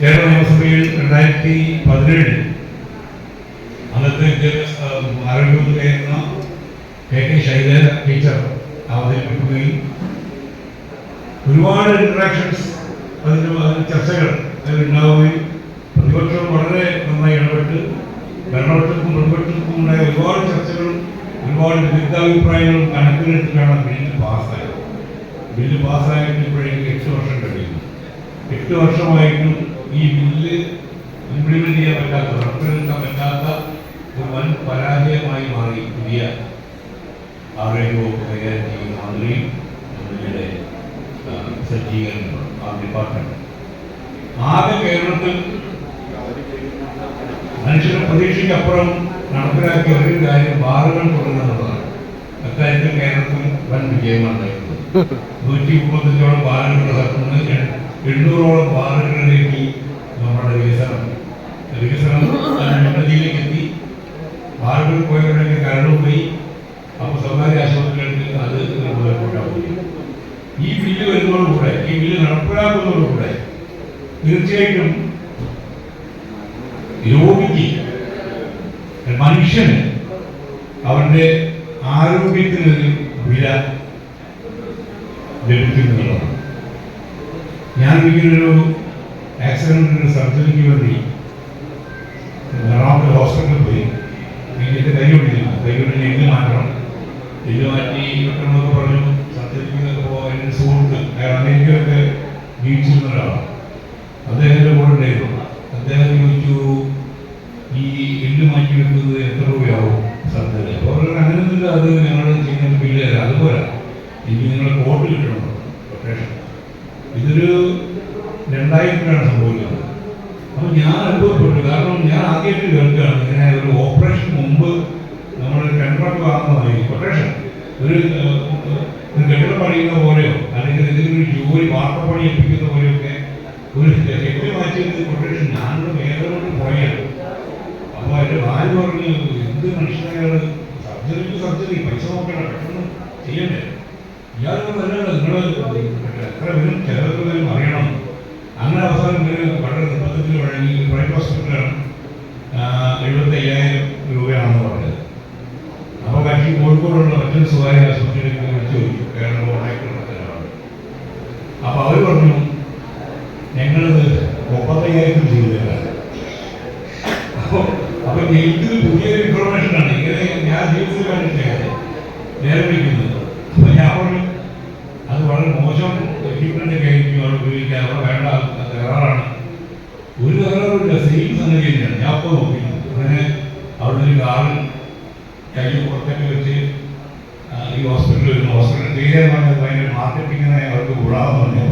കേരള നിയമസഭയിൽ 2017 അന്നത്തെ ആരോഗ്യമന്ത്രിയായിരുന്ന K Shailaja teacher അവതരിപ്പിക്കുകയും ഒരുപാട് ഇന്ററാക്ഷൻസ് അതിന് ചർച്ചകൾ അതിലുണ്ടാവുകയും പ്രതിപക്ഷം വളരെ നന്നായി ഇടപെട്ട് ഭരണപക്ഷത്തിനും പ്രതിപക്ഷത്തിനും ഉണ്ടായ ഒരുപാട് ചർച്ചകളും ഒരുപാട് വിരുദ്ധാഭിപ്രായങ്ങളും കണക്കിലെടുത്തിട്ടാണ് ബില്ല് പാസ്സായത്. ബില്ല് പാസ്സായിട്ട് ഇപ്പോഴേക്ക് 8 വർഷം കഴിയുന്നു. 8 വർഷമായിട്ടും ഈ ബില്ല് ഇംപ്ലിമെന്റ് ചെയ്യാൻ പറ്റാത്ത, നടപ്പിലാക്കാൻ പറ്റാത്ത ഒരു വൻ പരാജയമായി മാറി പുതിയ ആരോഗ്യവകുപ്പ് കൈകാര്യം ചെയ്യുന്ന മന്ത്രിയും മന്ത്രിയുടെ സജ്ജീകരണം ആ ഡിപ്പാർട്ട്മെന്റ്. ആകെ കേരളത്തിൽ മനുഷ്യരുടെ പ്രതീക്ഷയ്ക്കപ്പുറം നടപ്പിലാക്കിയ ഒരു കാര്യം ബാറുകൾ തുടങ്ങുന്നതാണ്. അക്കാര്യത്തിൽ കേരളത്തിൽ വൻ വിജയമാണുണ്ടായിരുന്നത്. 135ഓളം ബാറുകൾ നടക്കുന്നത് 800ഓളം ബാറുകളിലേക്ക് നമ്മുടെ വികസനം ഉന്നതിയിലേക്ക് എത്തി. ബാറുകൾ പോയവരുടെയൊക്കെ കരട് പോയി. അപ്പോൾ സ്വകാര്യ ആശുപത്രികൾക്ക് അത് ഉപയോഗപ്പെട്ടാൽ ഈ ബില്ല് വരുന്നതോടുകൂടെ, ഈ ബില്ല് നടപ്പിലാക്കുന്നതോടുകൂടെ തീർച്ചയായിട്ടും രോഗിക്ക്, മനുഷ്യന് അവരുടെ ആരോഗ്യത്തിനൊരു വില ലഭിക്കുന്നതാണ്. ഞാൻ ഒരിക്കലൊരു ആക്സിഡന്റിന് സർജറിക്ക് വേണ്ടി എറണാകുളത്ത് ഹോസ്പിറ്റലിൽ പോയി. എനിക്ക് കൈകൊണ്ടിന് എല്ല് മാറ്റണം, എല്ല് മാറ്റി വെക്കണമെന്നൊക്കെ പറഞ്ഞു. സർജറിക്കൊക്കെ പോകാൻ എൻ്റെ സുഹൃത്ത് അമേരിക്കയിലൊക്കെ ജീവിച്ചിരുന്ന ഒരാളാണ്. അദ്ദേഹത്തിൻ്റെ കൂടെ ഉണ്ടായിരുന്നു. അദ്ദേഹം ചോദിച്ചു, ഈ എല്ല് മാറ്റി വെക്കുന്നത് എത്ര രൂപയാവും സർജറി? അപ്പോൾ അങ്ങനെയൊന്നുമില്ല, അത് ഞങ്ങൾ ചെയ്യുന്ന ബില്ല് തരാം, അതുപോലെ എനിക്ക് നിങ്ങളുടെ കോട്ട് കിട്ടണം കൊട്ടേഷൻ. ഇതൊരു 2000-ലാണ് സംഭവിക്കുന്നത്. അപ്പോൾ ഞാൻ അനുഭവപ്പെട്ടു. കാരണം ഞാൻ ആദ്യമായിട്ട് കേൾക്കുകയാണ് ഇങ്ങനെ ഒരു ഓപ്പറേഷൻ മുമ്പ് നമ്മൾ ടെൻഡറൊക്കെ വാങ്ങുന്നതായി കൊട്ടേഷൻ. ഒരു കെട്ടിടം പണിയുന്ന പോലെയോ അല്ലെങ്കിൽ എന്തെങ്കിലും ഒരു ജോലി വാർത്തപ്പണി ഏൽപ്പിക്കുന്ന പോലെയൊക്കെ ഒരു കെട്ടി മാറ്റിയത് കൊട്ടേഷൻ. ഞാനൊരു വേദനോട് പോയാണ്. അപ്പോൾ അതിൻ്റെ ഭാര്യ പറഞ്ഞു, എന്ത് മനുഷ്യനാണ്, സർജറി പൈസ നോക്കണം, പെട്ടെന്ന് ചെയ്യണ്ടേ, ഇയാൾക്ക് നല്ലതാണ്, നിങ്ങൾ എത്ര വരും, ചിലർക്ക് വരും അറിയണം. അങ്ങനെ അവസാനം വളരെ നിർബന്ധത്തിൽ വഴങ്ങി പ്രൈവറ്റ് ഹോസ്പിറ്റലാണ് 75,000 രൂപയാണെന്ന് പറഞ്ഞത്. അപ്പോൾ കക്ഷി കോഴിക്കോടുള്ള മറ്റൊരു സ്വകാര്യ ആശുപത്രിയിലേക്ക് വിളിച്ചു ചോദിച്ചു, കേരള ഓണായിട്ടുള്ളതാണ്. അപ്പോൾ അവർ പറഞ്ഞു, ഞങ്ങളത് 35,000 ചെയ്തു തരാം. അപ്പോൾ എനിക്ക് പുതിയൊരു ഇൻഫർമേഷനാണ്. ഇങ്ങനെ ഞാൻ ജീവിതത്തിൽ കണ്ടിട്ടില്ല നേരെ വിളിക്കുന്നത്. അപ്പോൾ ഞാൻ പറഞ്ഞു, അത് വളരെ മോശം എക്യുപ്മെന്റ് കഴിഞ്ഞു, അവിടെ ഉപയോഗിക്കാൻ അവിടെ വേണ്ട, തകരാറാണ്. ഒരു തകരാറില്ല, സെയിം സംഗതി തന്നെയാണ്. ഞാൻ അപ്പോൾ നോക്കിയിരുന്നത്. അങ്ങനെ അവിടെ ഒരു കാറിൽ കൈ പുറത്തൊക്കെ വെച്ച് ഈ ഹോസ്പിറ്റലിൽ വരുന്നു. ഹോസ്പിറ്റൽ തീരെ ഭയങ്കര മാർക്കറ്റിങ്ങിനെ അവർക്ക് കൂടാതെ പറഞ്ഞു.